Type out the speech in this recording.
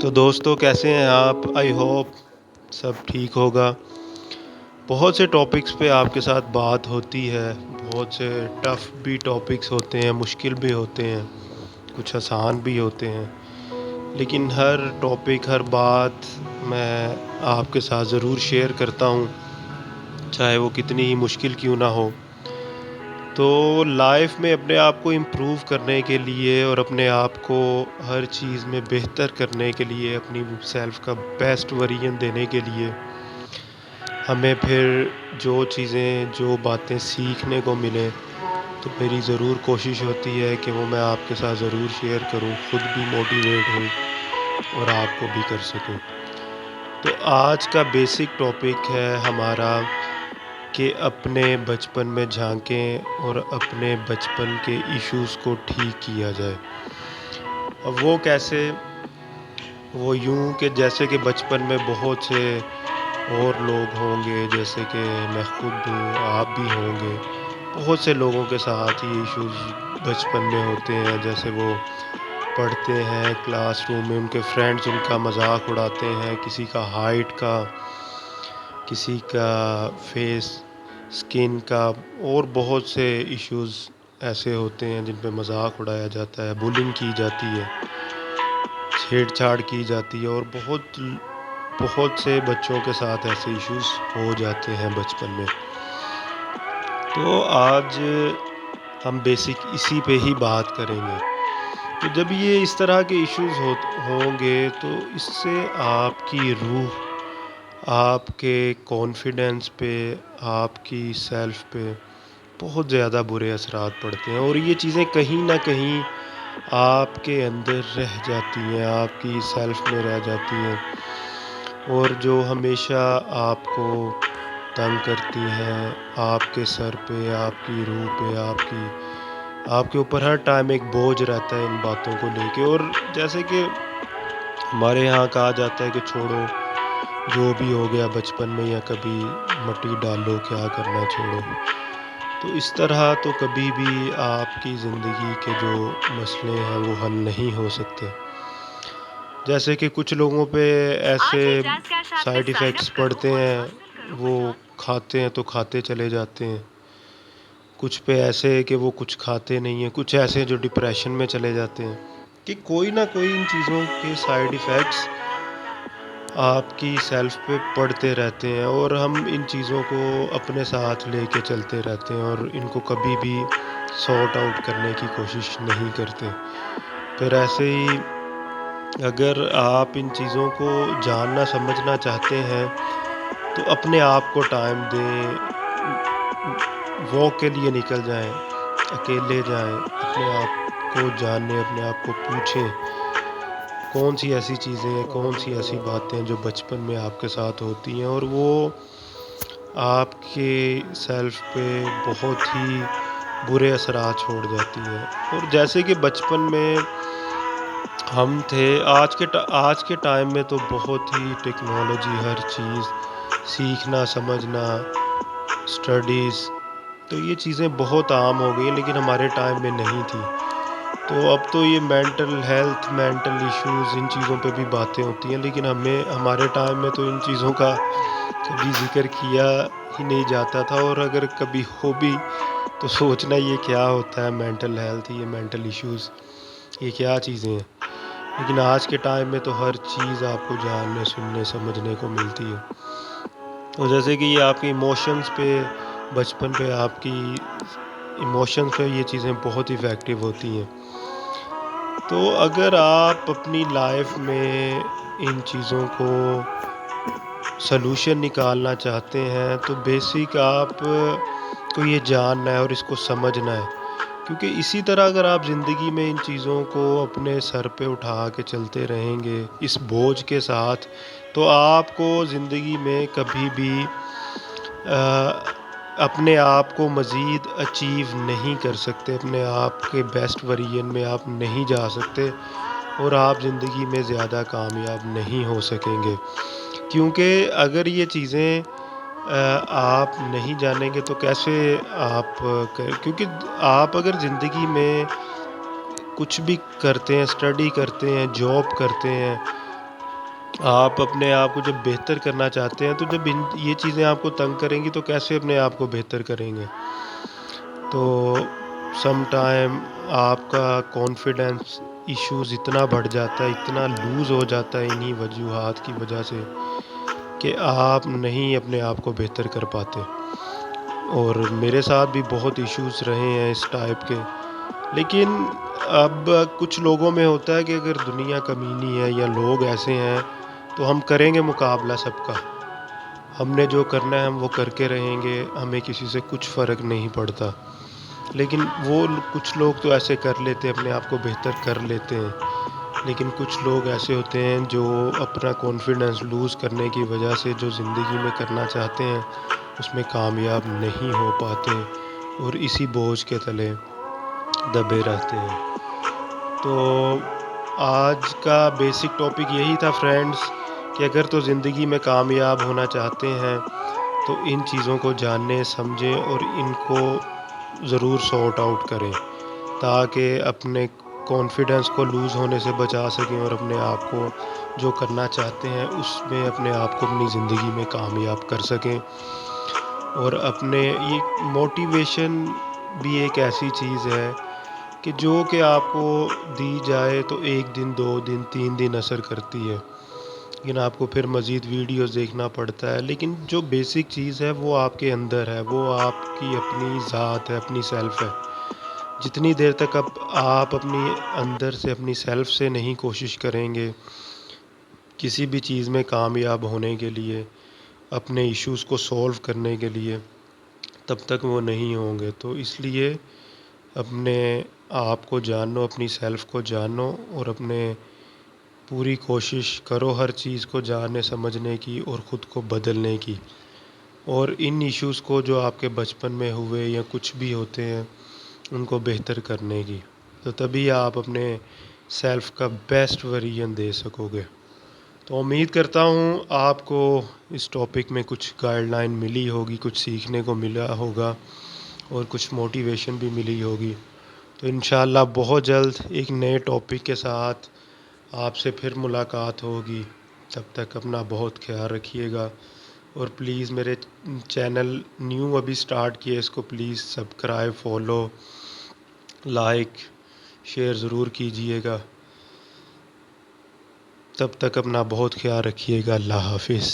تو دوستو کیسے ہیں آپ؟ آئی ہوپ سب ٹھیک ہوگا۔ بہت سے ٹاپکس پہ آپ کے ساتھ بات ہوتی ہے، بہت سے ٹف بھی ٹاپکس ہوتے ہیں، مشکل بھی ہوتے ہیں، کچھ آسان بھی ہوتے ہیں، لیکن ہر ٹاپک ہر بات میں آپ کے ساتھ ضرور شیئر کرتا ہوں، چاہے وہ کتنی ہی مشکل کیوں نہ ہو۔ تو لائف میں اپنے آپ کو امپروو کرنے کے لیے اور اپنے آپ کو ہر چیز میں بہتر کرنے کے لیے، اپنی سیلف کا بیسٹ ورژن دینے کے لیے ہمیں پھر جو باتیں سیکھنے کو ملیں، تو میری ضرور کوشش ہوتی ہے کہ وہ میں آپ کے ساتھ ضرور شیئر کروں، خود بھی موٹیویٹ ہوں اور آپ کو بھی کر سکوں۔ تو آج کا بیسک ٹاپک ہے ہمارا کہ اپنے بچپن میں جھانکیں اور اپنے بچپن کے ایشوز کو ٹھیک کیا جائے۔ اب وہ کیسے؟ وہ یوں کہ جیسے کہ بچپن میں بہت سے اور لوگ ہوں گے، جیسے کہ میں خود ہوں، آپ بھی ہوں گے، بہت سے لوگوں کے ساتھ یہ ایشوز بچپن میں ہوتے ہیں، جیسے وہ پڑھتے ہیں کلاس روم میں، ان کے فرینڈز ان کا مذاق اڑاتے ہیں، کسی کا ہائٹ کا، کسی کا فیس سکن کا، اور بہت سے ایشوز ایسے ہوتے ہیں جن پہ مذاق اڑایا جاتا ہے، بولنگ کی جاتی ہے، چھیڑ چھاڑ کی جاتی ہے، اور بہت سے بچوں کے ساتھ ایسے ایشوز ہو جاتے ہیں بچپن میں۔ تو آج ہم بیسک اسی پہ ہی بات کریں گے۔ تو جب یہ اس طرح کے ایشوز ہوں گے تو اس سے آپ کی روح، آپ کے کانفیڈنس پہ، آپ کی سیلف پہ بہت زیادہ برے اثرات پڑتے ہیں، اور یہ چیزیں کہیں نہ کہیں آپ کے اندر رہ جاتی ہیں، آپ کی سیلف میں رہ جاتی ہیں، اور جو ہمیشہ آپ کو تنگ کرتی ہیں، آپ کے سر پہ، آپ کی روح پہ، آپ کے اوپر ہر ٹائم ایک بوجھ رہتا ہے ان باتوں کو لے کے۔ اور جیسے کہ ہمارے یہاں کہا جاتا ہے کہ چھوڑو جو بھی ہو گیا بچپن میں، یا کبھی مٹی ڈالو، کیا کرنا چھوڑو۔ تو اس طرح تو کبھی بھی آپ کی زندگی کے جو مسئلے ہیں وہ حل نہیں ہو سکتے۔ جیسے کہ کچھ لوگوں پہ ایسے سائیڈ ایفیکٹس پڑتے ہیں، وہ کھاتے ہیں تو کھاتے چلے جاتے ہیں، کچھ پہ ایسے ہے کہ وہ کچھ کھاتے نہیں ہیں، کچھ ایسے جو ڈپریشن میں چلے جاتے ہیں، کہ کوئی نہ کوئی ان چیزوں کے سائیڈ ایفیکٹس آپ کی سیلف پہ پڑتے رہتے ہیں، اور ہم ان چیزوں کو اپنے ساتھ لے کے چلتے رہتے ہیں اور ان کو کبھی بھی سارٹ آؤٹ کرنے کی کوشش نہیں کرتے۔ پھر ایسے ہی اگر آپ ان چیزوں کو جاننا سمجھنا چاہتے ہیں تو اپنے آپ کو ٹائم دیں، واک کے لیے نکل جائیں، اکیلے جائیں، اپنے آپ کو جانیں، اپنے آپ کو پوچھیں کون سی ایسی چیزیں ہیں، کون سی ایسی باتیں جو بچپن میں آپ کے ساتھ ہوتی ہیں اور وہ آپ کے سیلف پہ بہت ہی برے اثرات چھوڑ جاتی ہیں۔ اور جیسے کہ بچپن میں ہم تھے، آج کے ٹائم میں تو بہت ہی ٹیکنالوجی، ہر چیز سیکھنا، سمجھنا، اسٹڈیز، تو یہ چیزیں بہت عام ہو گئی، لیکن ہمارے ٹائم میں نہیں تھی۔ تو اب تو یہ مینٹل ہیلتھ، مینٹل ایشوز، ان چیزوں پہ بھی باتیں ہوتی ہیں، لیکن ہمارے ٹائم میں تو ان چیزوں کا کبھی ذکر کیا ہی نہیں جاتا تھا، اور اگر کبھی ہو بھی تو سوچنا یہ کیا ہوتا ہے مینٹل ہیلتھ، یہ مینٹل ایشوز، یہ کیا چیزیں ہیں۔ لیکن آج کے ٹائم میں تو ہر چیز آپ کو جاننے، سننے، سمجھنے کو ملتی ہے۔ تو جیسے کہ یہ آپ کے ایموشنز پہ، بچپن پہ آپ کی ایموشنز پہ یہ چیزیں بہت ایفیکٹو ہوتی ہیں۔ تو اگر آپ اپنی لائف میں ان چیزوں کو سلوشن نکالنا چاہتے ہیں تو بیسک آپ کو یہ جاننا ہے اور اس کو سمجھنا ہے، کیونکہ اسی طرح اگر آپ زندگی میں ان چیزوں کو اپنے سر پہ اٹھا کے چلتے رہیں گے اس بوجھ کے ساتھ، تو آپ کو زندگی میں کبھی بھی اپنے آپ کو مزید اچیو نہیں کر سکتے، اپنے آپ کے بیسٹ ورژن میں آپ نہیں جا سکتے، اور آپ زندگی میں زیادہ کامیاب نہیں ہو سکیں گے۔ کیونکہ اگر یہ چیزیں آپ نہیں جانیں گے تو کیسے آپ، کیونکہ آپ اگر زندگی میں کچھ بھی کرتے ہیں، اسٹڈی کرتے ہیں، جاب کرتے ہیں، آپ اپنے آپ کو جب بہتر کرنا چاہتے ہیں تو جب یہ چیزیں آپ کو تنگ کریں گی تو کیسے اپنے آپ کو بہتر کریں گے؟ تو سم ٹائم آپ کا کانفیڈنس ایشوز اتنا بڑھ جاتا ہے، اتنا لوز ہو جاتا ہے انہی وجوہات کی وجہ سے کہ آپ نہیں اپنے آپ کو بہتر کر پاتے۔ اور میرے ساتھ بھی بہت ایشوز رہے ہیں اس ٹائپ کے، لیکن اب کچھ لوگوں میں ہوتا ہے کہ اگر دنیا کمینی ہے یا لوگ ایسے ہیں تو ہم کریں گے مقابلہ سب کا، ہم نے جو کرنا ہے ہم وہ کر کے رہیں گے، ہمیں کسی سے کچھ فرق نہیں پڑتا۔ لیکن وہ کچھ لوگ تو ایسے کر لیتے ہیں، اپنے آپ کو بہتر کر لیتے ہیں، لیکن کچھ لوگ ایسے ہوتے ہیں جو اپنا کانفیڈنس لوز کرنے کی وجہ سے جو زندگی میں کرنا چاہتے ہیں اس میں کامیاب نہیں ہو پاتے اور اسی بوجھ کے تلے دبے رہتے ہیں۔ تو آج کا بیسک ٹاپک یہی تھا فرینڈز، کہ اگر تو زندگی میں کامیاب ہونا چاہتے ہیں تو ان چیزوں کو جانیں سمجھیں اور ان کو ضرور سارٹ آؤٹ کریں تاکہ اپنے کانفیڈنس کو لوز ہونے سے بچا سکیں اور اپنے آپ کو جو کرنا چاہتے ہیں اس میں اپنے آپ کو اپنی زندگی میں کامیاب کر سکیں۔ اور اپنے یہ موٹیویشن بھی ایک ایسی چیز ہے کہ جو کہ آپ کو دی جائے تو 1 دن 2 دن 3 دن اثر کرتی ہے، لیکن آپ کو پھر مزید ویڈیوز دیکھنا پڑتا ہے۔ لیکن جو بیسک چیز ہے وہ آپ کے اندر ہے، وہ آپ کی اپنی ذات ہے، اپنی سیلف ہے۔ جتنی دیر تک اب آپ اپنی اندر سے اپنی سیلف سے نہیں کوشش کریں گے کسی بھی چیز میں کامیاب ہونے کے لیے، اپنے ایشوز کو سولو کرنے کے لیے، تب تک وہ نہیں ہوں گے۔ تو اس لیے اپنے آپ کو جانو، اپنی سیلف کو جانو اور اپنے پوری کوشش کرو ہر چیز کو جاننے سمجھنے کی اور خود کو بدلنے کی، اور ان ایشوز کو جو آپ کے بچپن میں ہوئے یا کچھ بھی ہوتے ہیں ان کو بہتر کرنے کی، تو تبھی آپ اپنے سیلف کا بیسٹ ورژن دے سکو گے۔ تو امید کرتا ہوں آپ کو اس ٹاپک میں کچھ گائیڈ لائن ملی ہوگی، کچھ سیکھنے کو ملا ہوگا اور کچھ موٹیویشن بھی ملی ہوگی۔ تو انشاءاللہ بہت جلد ایک نئے ٹاپک کے ساتھ آپ سے پھر ملاقات ہوگی۔ تب تک اپنا بہت خیال رکھیے گا، اور پلیز میرے چینل نیو ابھی سٹارٹ کیے، اس کو please subscribe, follow, like, share ضرور کیجیے گا۔ تب تک اپنا بہت خیال رکھیے گا۔ اللہ حافظ۔